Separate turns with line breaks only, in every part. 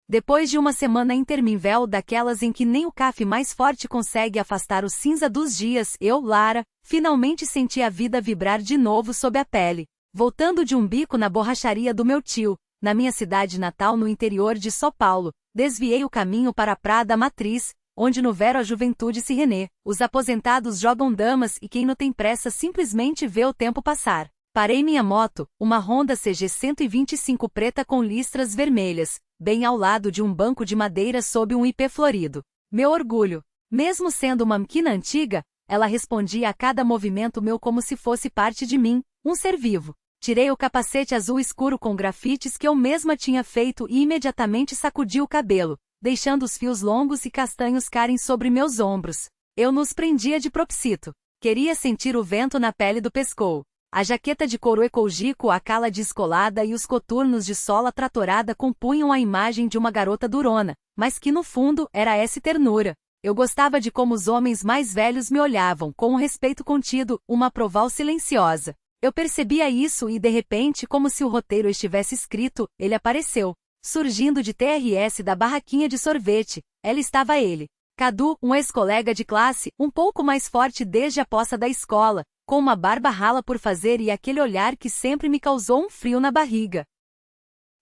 Depois de uma semana interminável daquelas em que nem o café mais forte consegue afastar o cinza dos dias, eu, Lara, finalmente senti a vida vibrar de novo sob a pele. Voltando de um bico na borracharia do meu tio, na minha cidade natal no interior de São Paulo, desviei o caminho para a Praia da Matriz, onde no verão a juventude se renê, os aposentados jogam damas e quem não tem pressa simplesmente vê o tempo passar. Parei minha moto, uma Honda CG 125 preta com listras vermelhas, bem ao lado de um banco de madeira sob um ipê florido. Meu orgulho. Mesmo sendo uma máquina antiga, ela respondia a cada movimento meu como se fosse parte de mim, um ser vivo. Tirei o capacete azul escuro com grafites que eu mesma tinha feito e imediatamente sacudi o cabelo, deixando os fios longos e castanhos caírem sobre meus ombros. Eu nos prendia de propósito. Queria sentir o vento na pele do pescoço. A jaqueta de couro ecologico, a cala descolada e os coturnos de sola tratorada compunham a imagem de uma garota durona, mas que no fundo era essa ternura. Eu gostava de como os homens mais velhos me olhavam, com um respeito contido, uma aproval silenciosa. Eu percebia isso e de repente, como se o roteiro estivesse escrito, ele apareceu. Surgindo de TRS da barraquinha de sorvete, estava ele. Cadu, um ex-colega de classe, um pouco mais forte desde a poça da escola, com uma barba rala por fazer e aquele olhar que sempre me causou um frio na barriga.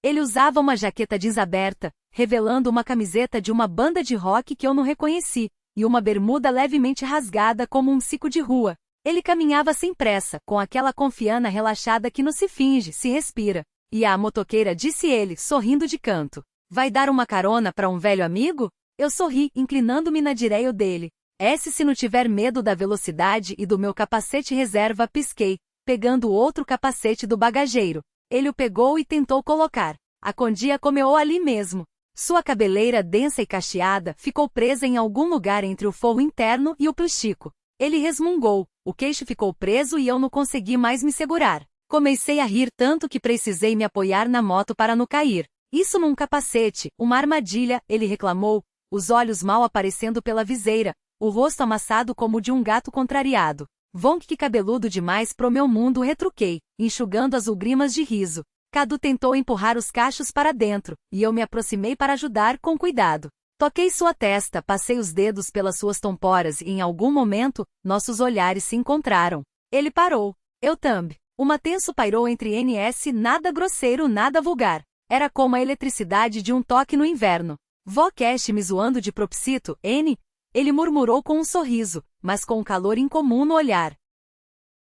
Ele usava uma jaqueta jeans aberta, revelando uma camiseta de uma banda de rock que eu não reconheci, e uma bermuda levemente rasgada como um cico de rua. Ele caminhava sem pressa, com aquela confiança relaxada que não se finge, se respira. E a motoqueira, disse ele, sorrindo de canto. Vai dar uma carona para um velho amigo? Eu sorri, inclinando-me na direita dele. Se não tiver medo da velocidade e do meu capacete reserva, pisquei, pegando o outro capacete do bagageiro. Ele o pegou e tentou colocar. A Condia comeu ali mesmo. Sua cabeleira densa e cacheada ficou presa em algum lugar entre o forro interno e o plástico. Ele resmungou, o queixo ficou preso e eu não consegui mais me segurar. Comecei a rir tanto que precisei me apoiar na moto para não cair. Isso num capacete, uma armadilha, ele reclamou, os olhos mal aparecendo pela viseira, o rosto amassado como o de um gato contrariado. Vonk que cabeludo demais pro meu mundo, retruquei, enxugando as lágrimas de riso. Cadu tentou empurrar os cachos para dentro, e eu me aproximei para ajudar com cuidado. Toquei sua testa, passei os dedos pelas suas tomporas e em algum momento, nossos olhares se encontraram. Ele parou. Eu também. Uma tenso pairou entre NS, nada grosseiro, nada vulgar. Era como a eletricidade de um toque no inverno. Vó Cash me zoando de propósito, N? Ele murmurou com um sorriso, mas com um calor incomum no olhar.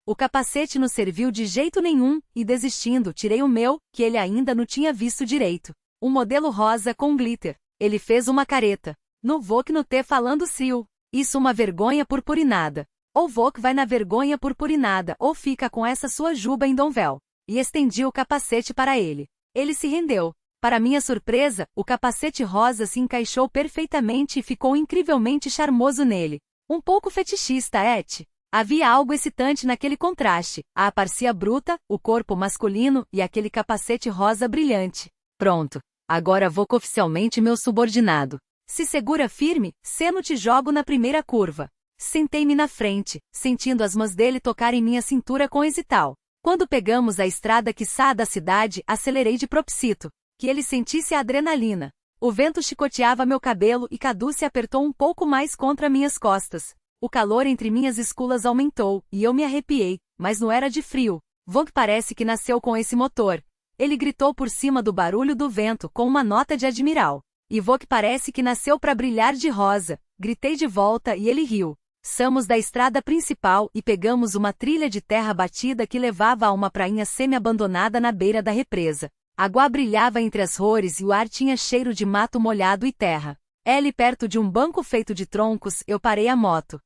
O capacete não serviu de jeito nenhum, e desistindo, tirei o meu, que ele ainda não tinha visto direito. Um modelo rosa com glitter. Ele fez uma careta. No Vok no T falando sil. Isso uma vergonha purpurinada. Ou Vok vai na vergonha purpurinada, ou fica com essa sua juba em Donvel. E estendi o capacete para ele. Ele se rendeu. Para minha surpresa, o capacete rosa se encaixou perfeitamente e ficou incrivelmente charmoso nele. Um pouco fetichista, Havia algo excitante naquele contraste, a aparência bruta, o corpo masculino e aquele capacete rosa brilhante. Pronto. Agora vou oficialmente meu subordinado. Se segura firme, seno te jogo na primeira curva. Sentei-me na frente, sentindo as mãos dele tocarem minha cintura com hesital. Quando pegamos a estrada que sai da cidade, acelerei de propósito, que ele sentisse a adrenalina. O vento chicoteava meu cabelo e Cadu se apertou um pouco mais contra minhas costas. O calor entre minhas esculas aumentou, e eu me arrepiei, mas não era de frio. Vonk parece que nasceu com esse motor. Ele gritou por cima do barulho do vento com uma nota de admiral. E Vonk parece que nasceu para brilhar de rosa. Gritei de volta e ele riu. Saímos da estrada principal e pegamos uma trilha de terra batida que levava a uma prainha semi-abandonada na beira da represa. A água brilhava entre as rores e o ar tinha cheiro de mato molhado e terra. Perto de um banco feito de troncos, eu parei a moto.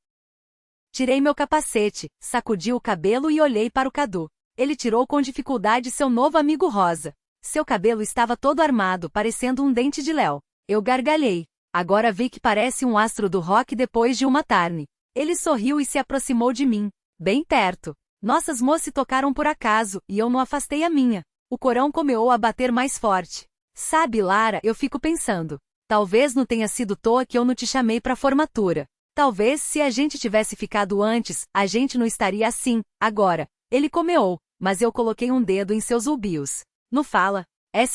Tirei meu capacete, sacudi o cabelo e olhei para o Cadu. Ele tirou com dificuldade seu novo amigo rosa. Seu cabelo estava todo armado, parecendo um dente de léu. Eu gargalhei. Agora vi que parece um astro do rock depois de uma tarne. Ele sorriu e se aproximou de mim, bem perto. Nossas mãos se tocaram por acaso, e eu não afastei a minha. O corão começou a bater mais forte. Sabe, Lara, eu fico pensando. Talvez não tenha sido toa que eu não te chamei para formatura. Talvez, se a gente tivesse ficado antes, a gente não estaria assim, agora. Ele começou, mas eu coloquei um dedo em seus ulbios. Não fala.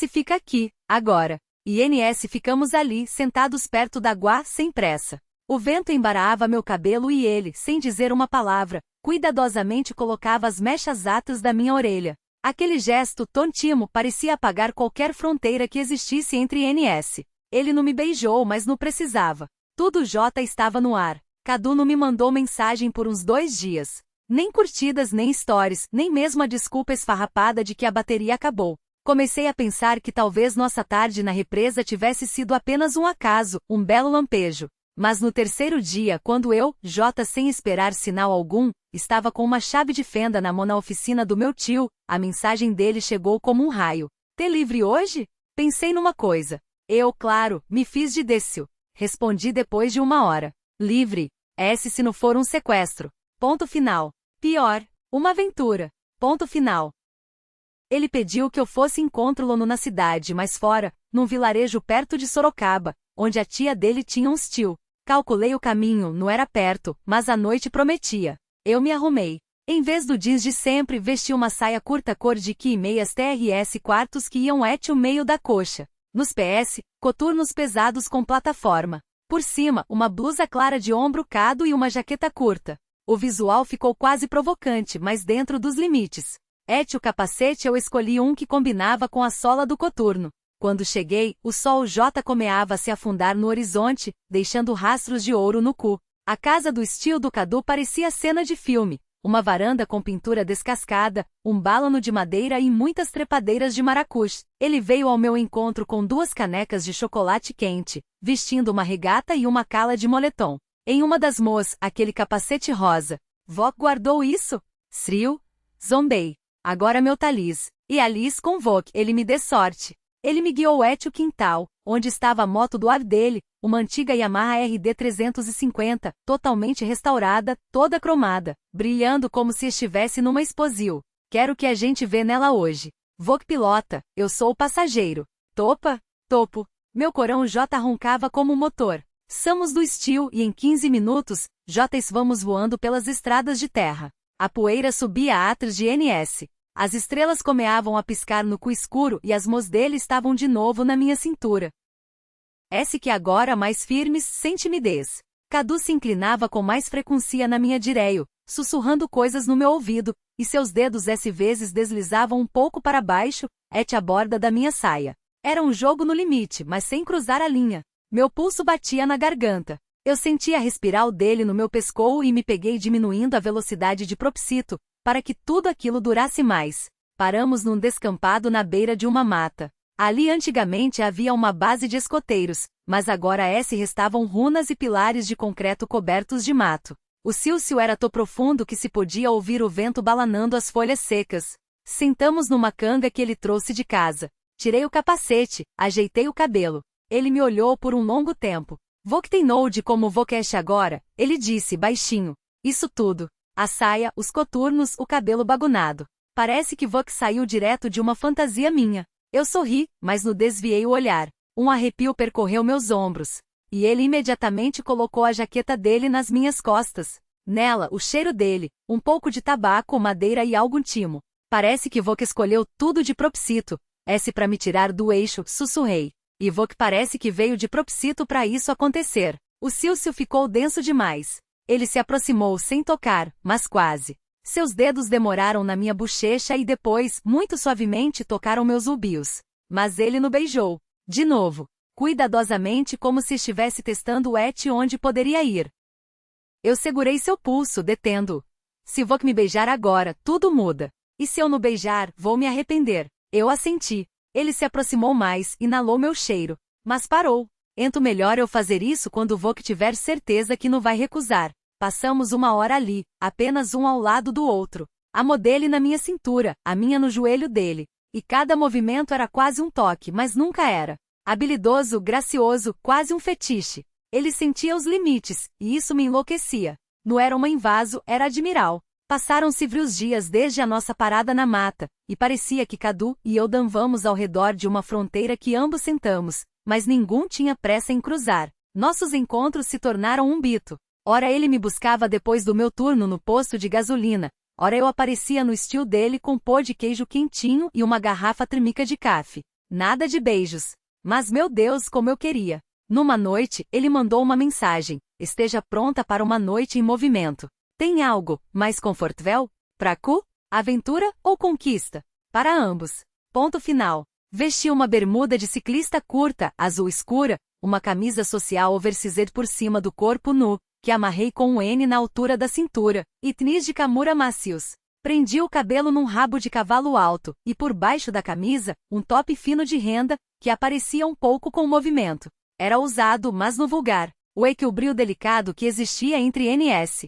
Fica aqui, agora. e NS ficamos ali, sentados perto da Gua, sem pressa. O vento embaraava meu cabelo e ele, sem dizer uma palavra, cuidadosamente colocava as mechas atas da minha orelha. Aquele gesto tontimo parecia apagar qualquer fronteira que existisse entre NS. Ele não me beijou, mas não precisava. Tudo J estava no ar. Cadu não me mandou mensagem por uns 2 dias. Nem curtidas, nem stories, nem mesmo a desculpa esfarrapada de que a bateria acabou. Comecei a pensar que talvez nossa tarde na represa tivesse sido apenas um acaso, um belo lampejo. Mas no terceiro dia, quando eu, J sem esperar sinal algum, estava com uma chave de fenda na mão na oficina do meu tio, a mensagem dele chegou como um raio. Ter livre hoje? Pensei numa coisa. Eu, claro, me fiz de Décio. Respondi depois de 1 hora. Livre. Se não for um sequestro. Ponto final. Pior. Uma aventura. Ponto final. Ele pediu que eu fosse encontro-lo na cidade, mas fora, num vilarejo perto de Sorocaba, onde a tia dele tinha uns tio. Calculei o caminho, não era perto, mas a noite prometia. Eu me arrumei. Em vez do jeans de sempre, vesti uma saia curta cor de que e meias TRS quartos que iam o meio da coxa. Nos PS, coturnos pesados com plataforma. Por cima, uma blusa clara de ombro cado e uma jaqueta curta. O visual ficou quase provocante, mas dentro dos limites. O capacete eu escolhi um que combinava com a sola do coturno. Quando cheguei, o sol J comeava a se afundar no horizonte, deixando rastros de ouro no cu. A casa do estilo do Cadu parecia cena de filme. Uma varanda com pintura descascada, um bálano de madeira e muitas trepadeiras de maracujá. Ele veio ao meu encontro com 2 canecas de chocolate quente, vestindo uma regata e uma cala de moletom. Em uma das mãos, aquele capacete rosa. Vó guardou isso? Srio? Zombei. Agora meu talis. E Alice convoque, ele me dê sorte. Ele me guiou o quintal, onde estava a moto do ar dele, uma antiga Yamaha RD 350, totalmente restaurada, toda cromada, brilhando como se estivesse numa exposição. Quero que a gente vê nela hoje. Vogue pilota, eu sou o passageiro. Topa? Topo. Meu corão J roncava como motor. Somos do estilo e em 15 minutos, vamos voando pelas estradas de terra. A poeira subia atrás de NS. As estrelas comeavam a piscar no cu escuro e as mãos dele estavam de novo na minha cintura. Que agora mais firmes, sem timidez. Cadu se inclinava com mais frequência na minha direio, sussurrando coisas no meu ouvido, e seus dedos vezes deslizavam um pouco para baixo, a borda da minha saia. Era um jogo no limite, mas sem cruzar a linha. Meu pulso batia na garganta. Eu sentia respirar o dele no meu pescoço e me peguei diminuindo a velocidade de propósito, para que tudo aquilo durasse mais. Paramos num descampado na beira de uma mata. Ali antigamente havia uma base de escoteiros, mas agora restavam runas e pilares de concreto cobertos de mato. O silcio era tão profundo que se podia ouvir o vento balanando as folhas secas. Sentamos numa canga que ele trouxe de casa. Tirei o capacete, ajeitei o cabelo. Ele me olhou por um longo tempo. Voque tem de como voqueche agora, ele disse baixinho. Isso tudo. A saia, os coturnos, o cabelo bagunado. Parece que Vogue saiu direto de uma fantasia minha. Eu sorri, mas não desviei o olhar. Um arrepio percorreu meus ombros. E ele imediatamente colocou a jaqueta dele nas minhas costas. Nela, o cheiro dele, um pouco de tabaco, madeira e algum timo. Parece que Vogue escolheu tudo de propósito. Para me tirar do eixo, sussurrei. E Vogue parece que veio de propósito para isso acontecer. O silcio ficou denso demais. Ele se aproximou sem tocar, mas quase. Seus dedos demoraram na minha bochecha e depois, muito suavemente, tocaram meus lubios. Mas ele não beijou. De novo. Cuidadosamente como se estivesse testando onde poderia ir. Eu segurei seu pulso, detendo-o. Se Vogue me beijar agora, tudo muda. E se eu não beijar, vou me arrepender. Eu assenti. Ele se aproximou mais, inalou meu cheiro. Mas parou. Melhor eu fazer isso quando Vogue tiver certeza que não vai recusar. Passamos 1 hora ali, apenas um ao lado do outro. A mão dele na minha cintura, a minha no joelho dele. E cada movimento era quase um toque, mas nunca era. Habilidoso, gracioso, quase um fetiche. Ele sentia os limites, e isso me enlouquecia. Não era uma invaso, era admiral. Passaram-se frios dias desde a nossa parada na mata, e parecia que Cadu e eu dançávamos ao redor de uma fronteira que ambos sentamos, mas nenhum tinha pressa em cruzar. Nossos encontros se tornaram um bito. Ora ele me buscava depois do meu turno no posto de gasolina, ora eu aparecia no estilo dele com pão de queijo quentinho e uma garrafa térmica de café. Nada de beijos. Mas meu Deus, como eu queria! Numa noite, ele mandou uma mensagem: esteja pronta para uma noite em movimento. Tem algo mais confortável? Pra cu? Aventura ou conquista? Para ambos. Ponto final. Vesti uma bermuda de ciclista curta, azul escura, uma camisa social oversized por cima do corpo nu, que amarrei com um N na altura da cintura, e tênis de camura macios. Prendi o cabelo num rabo de cavalo alto, e por baixo da camisa, um top fino de renda, que aparecia um pouco com o movimento. Era ousado, mas no vulgar. O equilíbrio delicado que existia entre NS.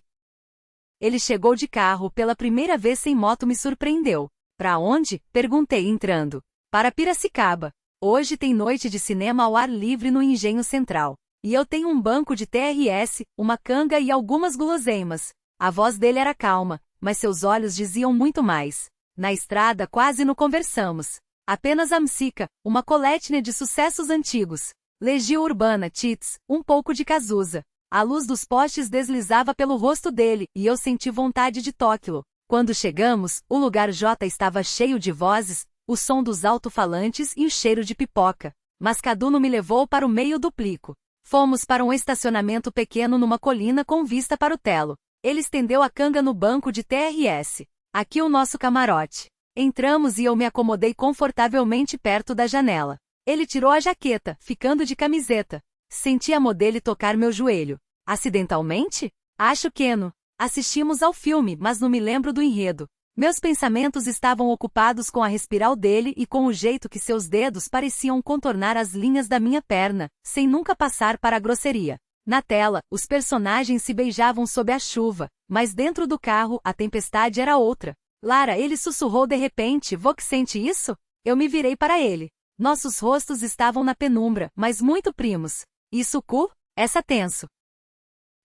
Ele chegou de carro pela primeira vez sem moto me surpreendeu. Pra onde? Perguntei entrando. Para Piracicaba. Hoje tem noite de cinema ao ar livre no Engenho Central. E eu tenho um banco de TRS, uma canga e algumas guloseimas. A voz dele era calma, mas seus olhos diziam muito mais. Na estrada quase não conversamos. Apenas a música, uma coletânea de sucessos antigos. Legião Urbana, Tits, um pouco de Cazuza. A luz dos postes deslizava pelo rosto dele, e eu senti vontade de toquê-lo. Quando chegamos, o lugar J estava cheio de vozes, o som dos alto-falantes e o cheiro de pipoca. Mas Cadu não me levou para o meio do plico. Fomos para um estacionamento pequeno numa colina com vista para o telo. Ele estendeu a canga no banco de TRS. Aqui o nosso camarote. Entramos e eu me acomodei confortavelmente perto da janela. Ele tirou a jaqueta, ficando de camiseta. Senti a modelo tocar meu joelho. Acidentalmente? Acho que não. Assistimos ao filme, mas não me lembro do enredo. Meus pensamentos estavam ocupados com a respiral dele e com o jeito que seus dedos pareciam contornar as linhas da minha perna, sem nunca passar para a grosseria. Na tela, os personagens se beijavam sob a chuva, mas dentro do carro a tempestade era outra. Lara, ele sussurrou de repente, você sente isso? Eu me virei para ele. Nossos rostos estavam na penumbra, mas muito primos. Isso cu? Essa tenso.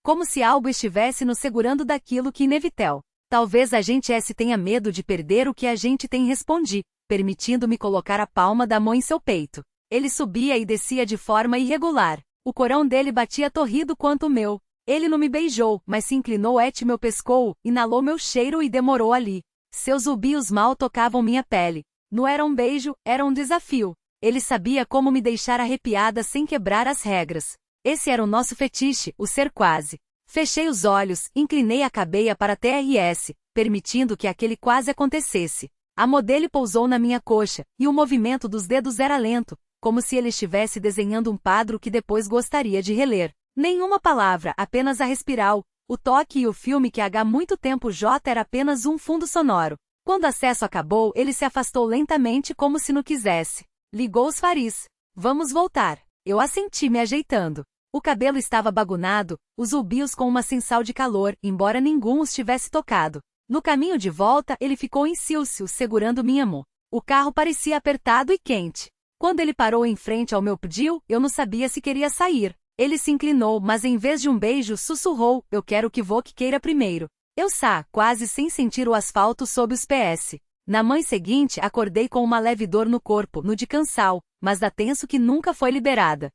Como se algo estivesse nos segurando daquilo que inevitável. Talvez a gente tenha medo de perder o que a gente tem, respondi, permitindo-me colocar a palma da mão em seu peito. Ele subia e descia de forma irregular. O corão dele batia torrido quanto o meu. Ele não me beijou, mas se inclinou meu pescoço, inalou meu cheiro e demorou ali. Seus zubios mal tocavam minha pele. Não era um beijo, era um desafio. Ele sabia como me deixar arrepiada sem quebrar as regras. Esse era o nosso fetiche, o ser quase. Fechei os olhos, inclinei a cabeça para TRS, permitindo que aquele quase acontecesse. A modelo pousou na minha coxa, e o movimento dos dedos era lento, como se ele estivesse desenhando um quadro que depois gostaria de reler. Nenhuma palavra, apenas a respiral, o toque e o filme que há muito tempo J era apenas um fundo sonoro. Quando o acesso acabou, ele se afastou lentamente como se não quisesse. Ligou os faris. Vamos voltar. Eu assenti me ajeitando. O cabelo estava bagunado, os zubios com uma sensação de calor, embora nenhum os tivesse tocado. No caminho de volta, ele ficou em silêncio, segurando minha mão. O carro parecia apertado e quente. Quando ele parou em frente ao meu pediu, eu não sabia se queria sair. Ele se inclinou, mas em vez de um beijo, sussurrou, eu quero que você queira primeiro. Eu quase sem sentir o asfalto sob os pés. Na manhã seguinte, acordei com uma leve dor no corpo, no de cansal, mas da tenso que nunca foi liberada.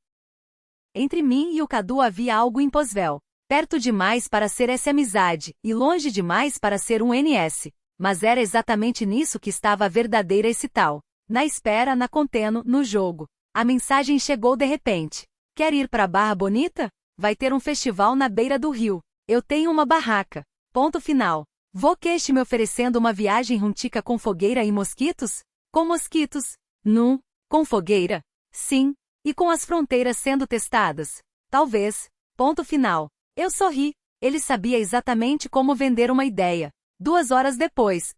Entre mim e o Cadu havia algo impossível. Perto demais para ser essa amizade, e longe demais para ser um NS. Mas era exatamente nisso que estava a verdadeira esse tal. Na espera, na conteno, no jogo. A mensagem chegou de repente. Quer ir para Barra Bonita? Vai ter um festival na beira do rio. Eu tenho uma barraca. Ponto final. Você me oferecendo uma viagem runtica com fogueira e mosquitos? Com mosquitos? Não. Com fogueira? Sim. E com as fronteiras sendo testadas? Talvez. Ponto final. Eu sorri. Ele sabia exatamente como vender uma ideia. 2 horas depois,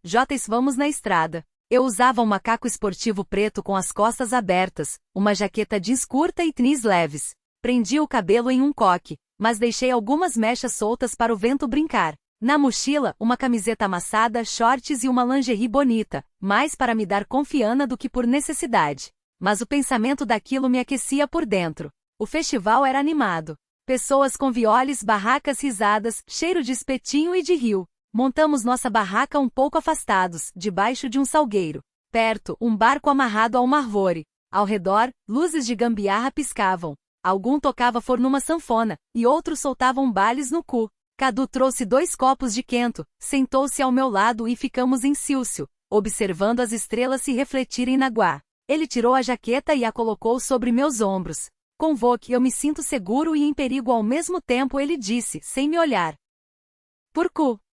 vamos na estrada. Eu usava um macaco esportivo preto com as costas abertas, uma jaqueta jeans curta e tênis leves. Prendi o cabelo em um coque, mas deixei algumas mechas soltas para o vento brincar. Na mochila, uma camiseta amassada, shorts e uma lingerie bonita, mais para me dar confiança do que por necessidade. Mas o pensamento daquilo me aquecia por dentro. O festival era animado. Pessoas com violes, barracas, risadas, cheiro de espetinho e de rio. Montamos nossa barraca um pouco afastados, debaixo de um salgueiro. Perto, um barco amarrado a uma árvore. Ao redor, luzes de gambiarra piscavam. Algum tocava fornuma sanfona, e outros soltavam bales no cu. Cadu trouxe 2 copos de quento, sentou-se ao meu lado e ficamos em silêncio, observando as estrelas se refletirem na água. Ele tirou a jaqueta e a colocou sobre meus ombros. Com Vok eu me sinto seguro e em perigo ao mesmo tempo, ele disse, sem me olhar.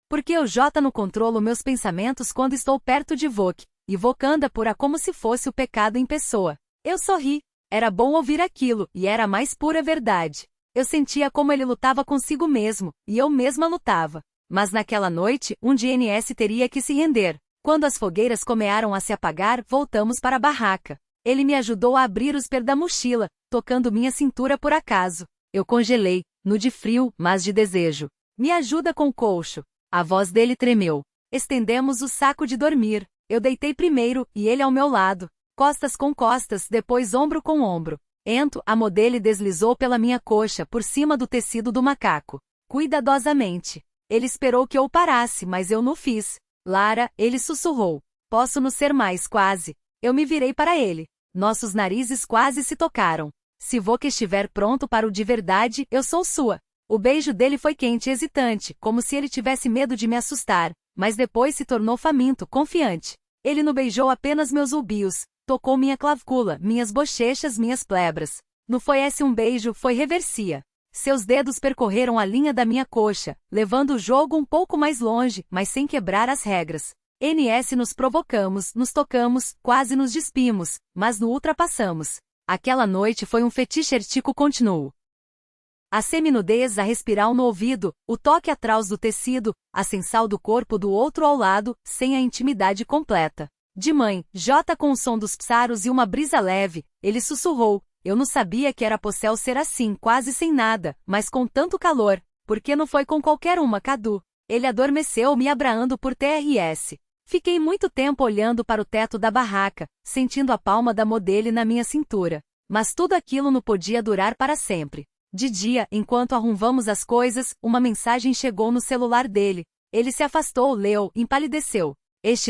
Porque eu no controlo meus pensamentos quando estou perto de Vok, e Vok anda por como se fosse o pecado em pessoa. Eu sorri. Era bom ouvir aquilo, e era a mais pura verdade. Eu sentia como ele lutava consigo mesmo, e eu mesma lutava. Mas naquela noite, um DNS teria que se render. Quando as fogueiras começaram a se apagar, voltamos para a barraca. Ele me ajudou a abrir os per da mochila, tocando minha cintura por acaso. Eu congelei, nu de frio, mas de desejo. Me ajuda com o colcho. A voz dele tremeu. Estendemos o saco de dormir. Eu deitei primeiro, e ele ao meu lado. Costas com costas, depois ombro com ombro. A mão dele deslizou pela minha coxa, por cima do tecido do macaco. Cuidadosamente. Ele esperou que eu parasse, mas eu não fiz. Lara, ele sussurrou. Posso não ser mais, quase. Eu me virei para ele. Nossos narizes quase se tocaram. Se Vok estiver pronto para o de verdade, eu sou sua. O beijo dele foi quente e hesitante, como se ele tivesse medo de me assustar, mas depois se tornou faminto, confiante. Ele não beijou apenas meus ulbios, tocou minha clavícula, minhas bochechas, minhas plebras. Não foi esse um beijo, foi reversia. Seus dedos percorreram a linha da minha coxa, levando o jogo um pouco mais longe, mas sem quebrar as regras. Nos provocamos, nos tocamos, quase nos despimos, mas no ultrapassamos. Aquela noite foi um fetiche ertico contínuo. A seminudez a respirar no ouvido, o toque atrás do tecido, a sensal do corpo do outro ao lado, sem a intimidade completa. De mãe, J com o som dos pássaros e uma brisa leve, ele sussurrou. Eu não sabia que era possível ser assim, quase sem nada, mas com tanto calor, porque não foi com qualquer uma, Cadu. Ele adormeceu me abraando por TRS. Fiquei muito tempo olhando para o teto da barraca, sentindo a palma da mão dele na minha cintura. Mas tudo aquilo não podia durar para sempre. De dia, enquanto arrumamos as coisas, uma mensagem chegou no celular dele. Ele se afastou, leu, empalideceu.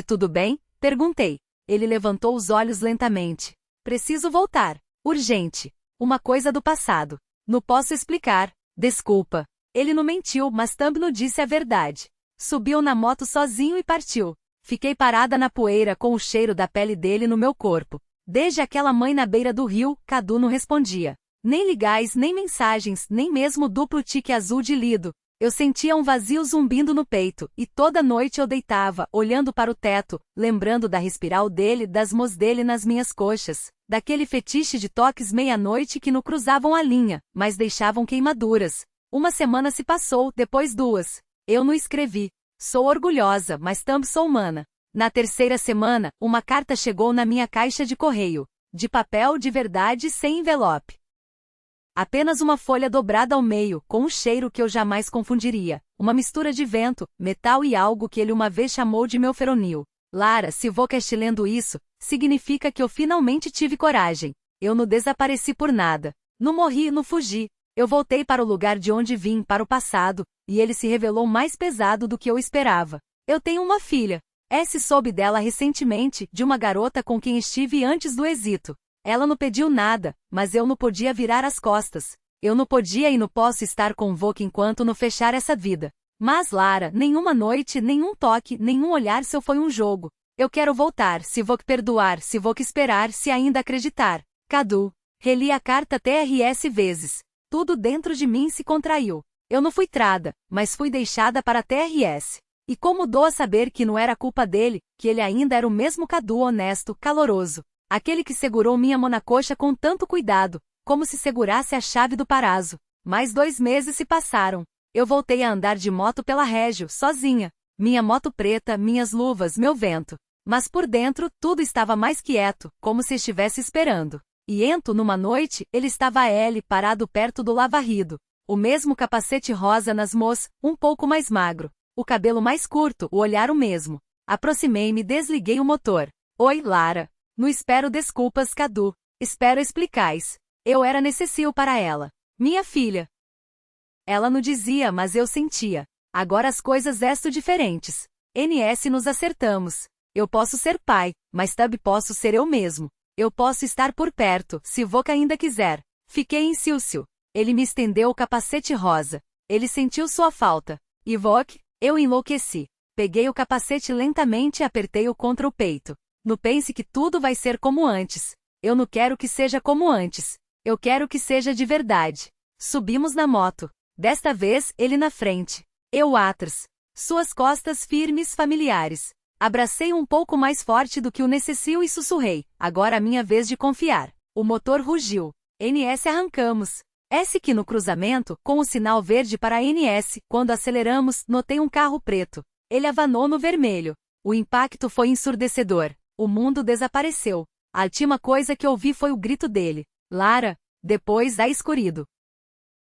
Tudo bem? Perguntei. Ele levantou os olhos lentamente. Preciso voltar. Urgente. Uma coisa do passado. Não posso explicar. Desculpa. Ele não mentiu, mas também não disse a verdade. Subiu na moto sozinho e partiu. Fiquei parada na poeira com o cheiro da pele dele no meu corpo. Desde aquela mãe na beira do rio, Cadu não respondia. Nem ligais, nem mensagens, nem mesmo duplo tique azul de lido. Eu sentia um vazio zumbindo no peito, e toda noite eu deitava, olhando para o teto, lembrando da respiral dele, das mãos dele nas minhas coxas, daquele fetiche de toques meia-noite que não cruzavam a linha, mas deixavam queimaduras. Uma semana se passou, depois 2. Eu não escrevi. Sou orgulhosa, mas também sou humana. Na terceira semana, uma carta chegou na minha caixa de correio. De papel de verdade sem envelope. Apenas uma folha dobrada ao meio, com um cheiro que eu jamais confundiria. Uma mistura de vento, metal e algo que ele uma vez chamou de meu feronil. Lara, se vou lendo isso, significa que eu finalmente tive coragem. Eu não desapareci por nada. Não morri, não fugi. Eu voltei para o lugar de onde vim, para o passado, e ele se revelou mais pesado do que eu esperava. Eu tenho uma filha. Soube dela recentemente, de uma garota com quem estive antes do êxito. Ela não pediu nada, mas eu não podia virar as costas. Eu não podia e não posso estar com Vok enquanto não fechar essa vida. Mas Lara, nenhuma noite, nenhum toque, nenhum olhar seu foi um jogo. Eu quero voltar, se Vok perdoar, se Vok esperar, se ainda acreditar. Cadu. Reli a carta TRS vezes. Tudo dentro de mim se contraiu. Eu não fui trada, mas fui deixada para TRS. E como dou a saber que não era culpa dele, que ele ainda era o mesmo Cadu honesto, caloroso. Aquele que segurou minha mão na coxa com tanto cuidado, como se segurasse a chave do parazo. Mais 2 meses se passaram. Eu voltei a andar de moto pela Régio, sozinha. Minha moto preta, minhas luvas, meu vento. Mas por dentro, tudo estava mais quieto, como se estivesse esperando. Numa noite, ele estava parado perto do lava-rido. O mesmo capacete rosa nas mãos, um pouco mais magro. O cabelo mais curto, o olhar o mesmo. Aproximei-me e desliguei o motor. Oi, Lara. Não espero desculpas, Cadu. Espero explicais. Eu era necessário para ela. Minha filha. Ela não dizia, mas eu sentia. Agora as coisas estão diferentes. Nos acertamos. Eu posso ser pai, mas também posso ser eu mesmo. Eu posso estar por perto, se Vok ainda quiser. Fiquei em silêncio. Ele me estendeu o capacete rosa. Ele sentiu sua falta. E Vok, eu enlouqueci. Peguei o capacete lentamente e apertei-o contra o peito. Não pense que tudo vai ser como antes. Eu não quero que seja como antes. Eu quero que seja de verdade. Subimos na moto. Desta vez, ele na frente. Eu atrás. Suas costas firmes, familiares. Abracei um pouco mais forte do que o necessário e sussurrei. Agora a minha vez de confiar. O motor rugiu. NS arrancamos. S que no cruzamento, com o sinal verde para NS, quando aceleramos, notei um carro preto. Ele avanou no vermelho. O impacto foi ensurdecedor. O mundo desapareceu. A última coisa que ouvi foi o grito dele. Lara, depois da escurido.